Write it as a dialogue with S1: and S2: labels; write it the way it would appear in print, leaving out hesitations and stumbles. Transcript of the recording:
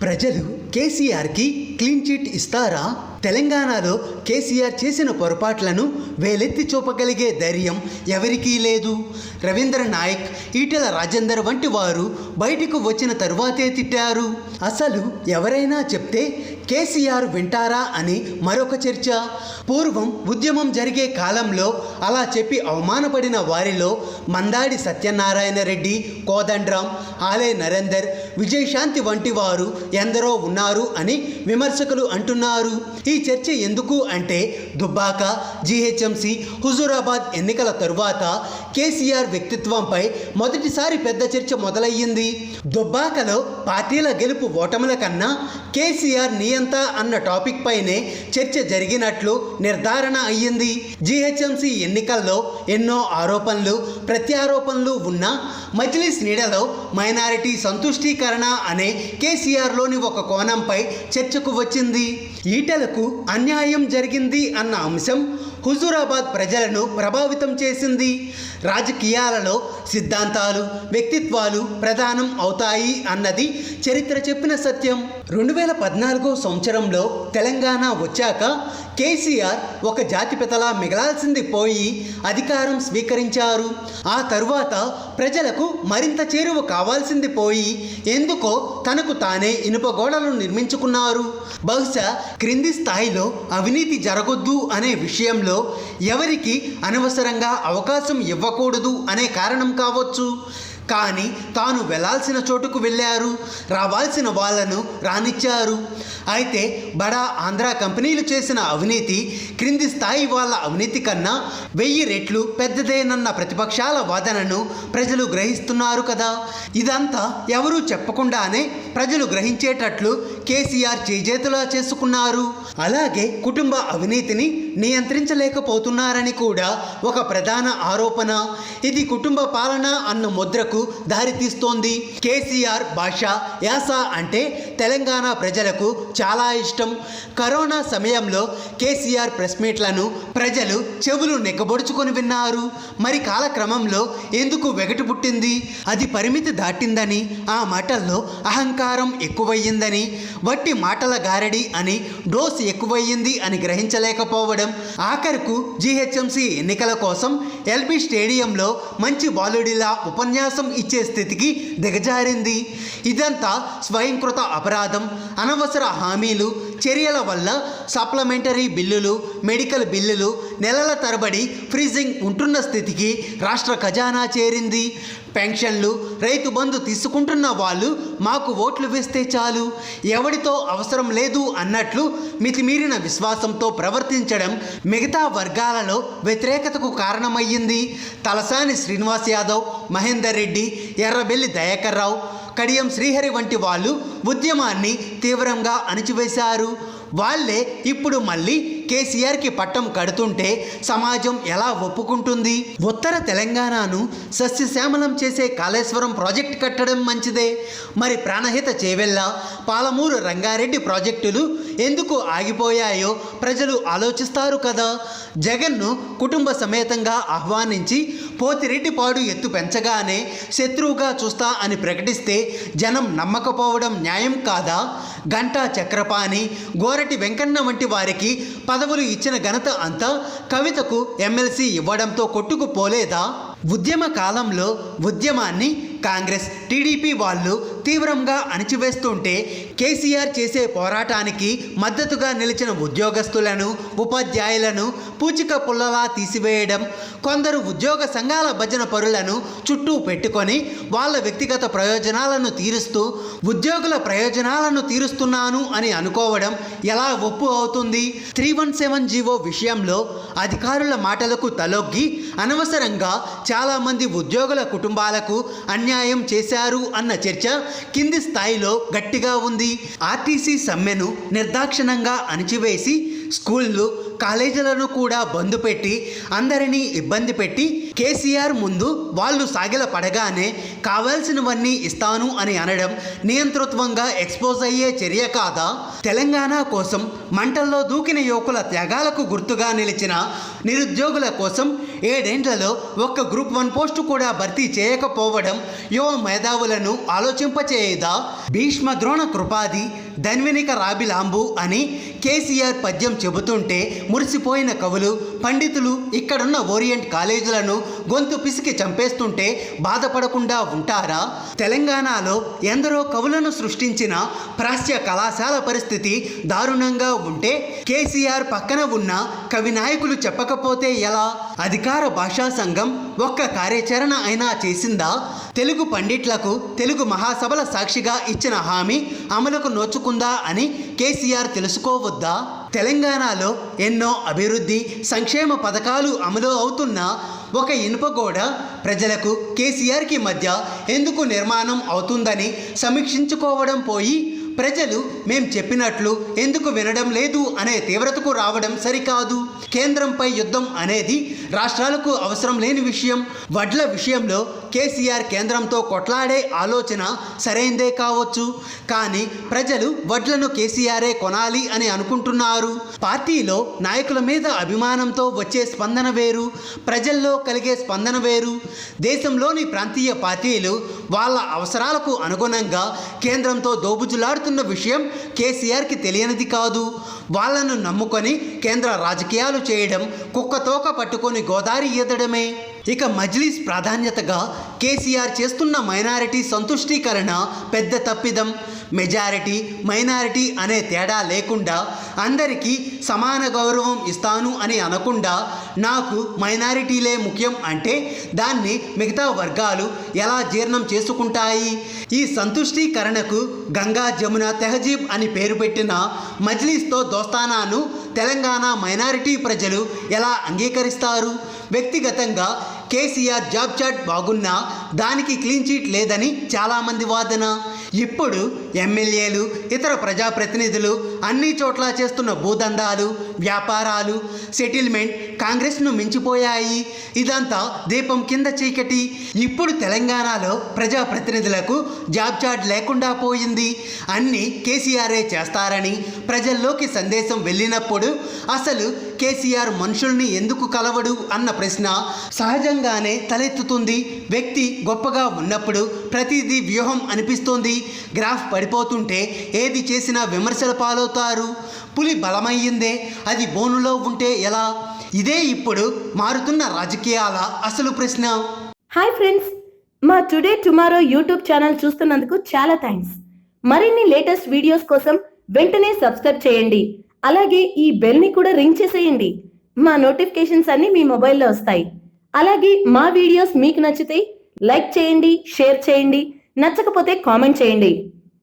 S1: ప్రజలు కేసీఆర్కి clean chit ఇస్తారా? తెలంగాణలో కేసీఆర్ చేసిన పొరపాట్లను వేలెత్తి చూపగలిగే ధైర్యం ఎవరికీ లేదు. రవీంద్ర నాయక్, ఈటెల రాజేందర్ వంటి వారు బయటకు వచ్చిన తరువాతే తిట్టారు. అసలు ఎవరైనా చెప్తే కేసీఆర్ వింటారా అని మరొక చర్చ. పూర్వం ఉద్యమం జరిగే కాలంలో అలా చెప్పి అవమానపడిన వారిలో మందాడి సత్యనారాయణ రెడ్డి, కోదండరాం, ఆలే నరేందర్, విజయశాంతి వంటి వారు ఎందరో ఉన్నారు అని విమర్శకులు అంటున్నారు. ఈ చర్చ ఎందుకు అంటే దుబ్బాక, జీహెచ్ఎంసీ, హుజూరాబాద్ ఎన్నికల తరువాత కేసీఆర్ వ్యక్తిత్వంపై మొదటిసారి పెద్ద చర్చ మొదలయ్యింది. దుబ్బాకలో పార్టీల గెలుపు ఓటముల కన్నా కేసీఆర్ నియంత అన్న టాపిక్ పైనే చర్చ జరిగినట్లు నిర్ధారణ అయ్యింది. జీహెచ్ఎంసీ ఎన్నికల్లో ఎన్నో ఆరోపణలు, ప్రత్యారోపణలు ఉన్నా మజ్లిస్ నీడలో మైనారిటీ సంతుష్టీకరణ అనే కేసీఆర్లోని ఒక కోణంపై చర్చకు వచ్చింది. ఈటెలకు అన్యాయం జరిగింది అన్న అంశం హుజూరాబాద్ ప్రజలను ప్రభావితం చేసింది. రాజకీయాలలో సిద్ధాంతాలు, వ్యక్తిత్వాలు ప్రధానం అవుతాయి అన్నది చరిత్ర చెప్పిన సత్యం. 2014 సంవత్సరంలో తెలంగాణ వచ్చాక కేసీఆర్ ఒక జాతిపితలా మిగలాల్సింది పోయి అధికారం స్వీకరించారు. ఆ తరువాత ప్రజలకు మరింత చేరువ కావాల్సింది పోయి ఎందుకో తనకు తానే ఇనుప గోడలు నిర్మించుకున్నారు. బహుశా క్రింది స్థాయిలో అవినీతి జరగొద్దు అనే విషయంలో ఎవరికి అనవసరంగా అవకాశం ఇవ్వకూడదు అనే కారణం కావచ్చు. కానీ తాను వెళ్లాల్సిన చోటుకు వెళ్ళారు, రావాల్సిన వాళ్లను రానిచ్చారు. అయితే బడా ఆంధ్ర కంపెనీలు చేసిన అవినీతి క్రింది స్థాయి వాళ్ళ అవినీతి కన్నా 1000 రెట్లు పెద్దదేనన్న ప్రతిపక్షాల వాదనను ప్రజలు గ్రహిస్తున్నారు కదా. ఇదంతా ఎవరూ చెప్పకుండానే ప్రజలు గ్రహించేటట్లు కేసీఆర్ చేజేతులా చేసుకున్నారు. అలాగే కుటుంబ అవినీతిని నియంత్రించలేకపోతున్నారని కూడా ఒక ప్రధాన ఆరోపణ. ఇది కుటుంబ పాలన అన్న ముద్రకు దారితీస్తోంది. కేసీఆర్ భాష, యాస అంటే తెలంగాణ ప్రజలకు చాలా ఇష్టం. కరోనా సమయంలో కేసీఆర్ ప్రెస్ మీట్లను ప్రజలు చెవులు నెగ్గబొడుచుకొని విన్నారు. మరి కాలక్రమంలో ఎందుకు వెగటు పుట్టింది? అది పరిమితి దాటిందని, ఆ మాటల్లో అహంకారం ఎక్కువయ్యిందని, వట్టి మాటల గారడి అని, డోస్ ఎక్కువయ్యింది అని గ్రహించలేకపోవడం, ఆఖరుకు జీహెచ్ఎంసీ ఎన్నికల కోసం ఎల్బీ స్టేడియంలో మంచి బాలుడిలా ఉపన్యాసం ఇచ్చే స్థితికి దిగజారింది. ఇదంతా స్వయంకృత అపరాధం. అనవసర హామీలు, చర్యల వల్ల సప్లిమెంటరీ బిల్లులు, మెడికల్ బిల్లులు నెలల తరబడి ఫ్రీజింగ్ ఉంటున్న స్థితికి రాష్ట్ర ఖజానా చేరింది. పెన్షన్లు, రైతు బంధు తీసుకుంటున్న వాళ్ళు మాకు ఓట్లు వేస్తే చాలు, ఎవడితో అవసరం లేదు అన్నట్లు మితిమీరిన విశ్వాసంతో ప్రవర్తించడం మిగతా వర్గాలలో వ్యతిరేకతకు కారణమయ్యింది. తలసాని శ్రీనివాస్ యాదవ్, మహేందర్ రెడ్డి, ఎర్రబెల్లి దయాకర్ రావు, కడియం శ్రీహరి వంటి వాళ్ళు ఉద్యమాన్ని తీవ్రంగా అణిచివేశారు. వాళ్ళే ఇప్పుడు మళ్ళీ కేసీఆర్కి పట్టం కడుతుంటే సమాజం ఎలా ఒప్పుకుంటుంది? ఉత్తర తెలంగాణను సస్యశ్యామలం చేసే కాళేశ్వరం ప్రాజెక్టు కట్టడం మంచిదే. మరి ప్రాణహిత చేవెళ్ళ, పాలమూరు రంగారెడ్డి ప్రాజెక్టులు ఎందుకు ఆగిపోయాయో ప్రజలు ఆలోచిస్తారు కదా. జగన్ను కుటుంబ సమేతంగా ఆహ్వానించి పోతిరెడ్డిపాడు ఎత్తు పెంచగానే శత్రువుగా చూస్తా అని ప్రకటిస్తే జనం నమ్మకపోవడం న్యాయం కాదా? గంటా చక్రపాణి, గోరటి వెంకన్న వంటి వారికి పదవులు ఇచ్చిన ఘనత అంతా కవితకు ఎమ్మెల్సీ ఇవ్వడంతో కొట్టుకుపోలేదా? ఉద్యమ కాలంలో ఉద్యమాన్ని కాంగ్రెస్, టీడీపీ వాళ్ళు తీవ్రంగా అణిచివేస్తుంటే కేసీఆర్ చేసే పోరాటానికి మద్దతుగా నిలిచిన ఉద్యోగస్తులను, ఉపాధ్యాయులను పూచిక పుల్లలా తీసివేయడం, కొందరు ఉద్యోగ సంఘాల భజన పరులను చుట్టూ పెట్టుకొని వాళ్ళ వ్యక్తిగత ప్రయోజనాలను తీరుస్తూ ఉద్యోగుల ప్రయోజనాలను తీరుస్తున్నాను అని అనుకోవడం ఎలా ఒప్పు అవుతుంది? 317 జీవో విషయంలో అధికారుల మాటలకు తలొగ్గి అనవసరంగా చాలామంది ఉద్యోగుల కుటుంబాలకు అన్యాయం చేశారు అన్న చర్చ కింది స్థాయిలో గట్టిగా ఉంది. ఆర్టీసీ సమ్మెను నిర్దాక్షిణంగా అణిచివేసి స్కూళ్ళు, కాలేజీలను కూడా బంద్ పెట్టి అందరినీ ఇబ్బంది పెట్టి కేసీఆర్ ముందు వాళ్ళు సాగిల పడగానే కావాల్సినవన్నీ ఇస్తాను అని అనడం నియంతృత్వంగా ఎక్స్పోజ్ అయ్యే చర్య కాదా? తెలంగాణ కోసం మంటల్లో దూకిన యువకుల త్యాగాలకు గుర్తుగా నిలిచిన నిరుద్యోగుల కోసం 7 ఏళ్లలో ఒక్క గ్రూప్ 1 పోస్టు కూడా భర్తీ చేయకపోవడం యువ మేధావులను ఆలోచింపచేయదా? భీష్మ ద్రోణ కృపాది ధన్వినిక రాబిలాంబు అని కేసీఆర్ పద్యం చెబుతుంటే మురిసిపోయిన కవులు పండితులు ఇక్కడున్న ఓరియంట్ కాలేజీలను గొంతు పిసికి చంపేస్తుంటే బాధపడకుండా ఉంటారా? తెలంగాణలో ఎందరో కవులను సృష్టించిన ప్రాచ్య కళాశాల పరిస్థితి దారుణంగా ఉంటే కేసీఆర్ పక్కన ఉన్న కవి నాయకులు చెప్పకపోతే ఎలా? అధికార భాషా సంఘం ఒక్క కార్యాచరణ అయినా చేసిందా? తెలుగు పండిట్లకు తెలుగు మహాసభల సాక్షిగా ఇచ్చిన హామీ అమలుకు నోచుకుందా అని కేసీఆర్ తెలుసుకోవద్దా? తెలంగాణలో ఎన్నో అభివృద్ధి సంక్షేమ పథకాలు అమలు అవుతున్నా ఒక ఇనుపగోడ ప్రజలకు కేసీఆర్కి మధ్య ఎందుకు నిర్మాణం అవుతుందని సమీక్షించుకోవడం పోయి ప్రజలు మేం చెప్పినట్లు ఎందుకు వినడం లేదు అనే తీవ్రతకు రావడం సరికాదు. కేంద్రంపై యుద్ధం అనేది రాష్ట్రాలకు అవసరం లేని విషయం. వడ్ల విషయంలో కేసీఆర్ కేంద్రంతో కొట్లాడే ఆలోచన సరైందే కావచ్చు, కానీ ప్రజలు వడ్లను కేసీఆరే కొనాలి అని అనుకుంటున్నారు. పార్టీలో నాయకుల మీద అభిమానంతో వచ్చే స్పందన వేరు, ప్రజల్లో కలిగే స్పందన వేరు. దేశంలోని ప్రాంతీయ పార్టీలు వాళ్ళ అవసరాలకు అనుగుణంగా కేంద్రంతో దోబుజులాడుతున్న విషయం కేసీఆర్కి తెలియనిది కాదు. వాళ్ళను నమ్ముకొని కేంద్ర రాజకీయాలు చేయడం కుక్కతోక పట్టుకొని గోదారి ఈదడమే. ఇక మజ్లిస్ ప్రాధాన్యతగా కేసీఆర్ చేస్తున్న మైనారిటీ సంతుష్టీకరణ పెద్ద తప్పిదం. మెజారిటీ మైనారిటీ అనే తేడా లేకుండా అందరికీ సమాన గౌరవం ఇస్తాను అని అనకుండా నాకు మైనారిటీలే ముఖ్యం అంటే దాన్ని మిగతా వర్గాలు ఎలా జీర్ణం చేసుకుంటాయి? ఈ సంతుష్టీకరణకు గంగా జమున తెహజీబ్ అని పేరు పెట్టిన మజ్లిస్తో దోస్తానాను తెలంగాణ మైనారిటీ ప్రజలు ఎలా అంగీకరిస్తారు? వ్యక్తిగతంగా కేసీఆర్ జాబ్ చాట్ బాగున్నా దానికి క్లీన్ చీట్ లేదని చాలామంది వాదన. ఇప్పుడు ఎమ్మెల్యేలు ఇతర ప్రజాప్రతినిధులు అన్ని చోట్ల చేస్తున్న భూదందాలు వ్యాపారాలు సెటిల్మెంట్ కాంగ్రెస్ను మించిపోయాయి. ఇదంతా దీపం కింద చీకటి. ఇప్పుడు తెలంగాణలో ప్రజాప్రతినిధులకు జాబ్ చాట్ లేకుండా పోయింది. అన్నీ కేసీఆరే చేస్తారని ప్రజల్లోకి సందేశం వెళ్ళినప్పుడు అసలు కేసీఆర్ మనుషుల్ని ఎందుకు కలవడు అన్న ప్రశ్న సహజంగానే తలెత్తుతుంది. వ్యక్తి గొప్పగా ఉన్నప్పుడు ప్రతిదీ వ్యూహం అనిపిస్తుంది. గ్రాఫ్ పడిపోతుంటే ఏది చేసినా విమర్శల పాలవుతారు. పులి బలమయ్యిందే, అది బోనులో ఉంటే ఎలా? ఇదే ఇప్పుడు మారుతున్న రాజకీయాల అసలు ప్రశ్న.
S2: హాయ్ ఫ్రెండ్స్, మా టుడే టుమారో యూట్యూబ్ ఛానల్ చూస్తున్నందుకు చాలా థ్యాంక్స్. మరిన్ని లేటెస్ట్ వీడియోస్ కోసం వెంటనే సబ్స్క్రైబ్ చేయండి. అలాగే ఈ బెల్ ని కూడా రింగ్ చేసేయండి. మా నోటిఫికేషన్స్ అన్ని మీ మొబైల్లో వస్తాయి. అలాగే మా వీడియోస్ మీకు నచ్చితే లైక్ చేయండి, షేర్ చేయండి, నచ్చకపోతే కామెంట్ చేయండి.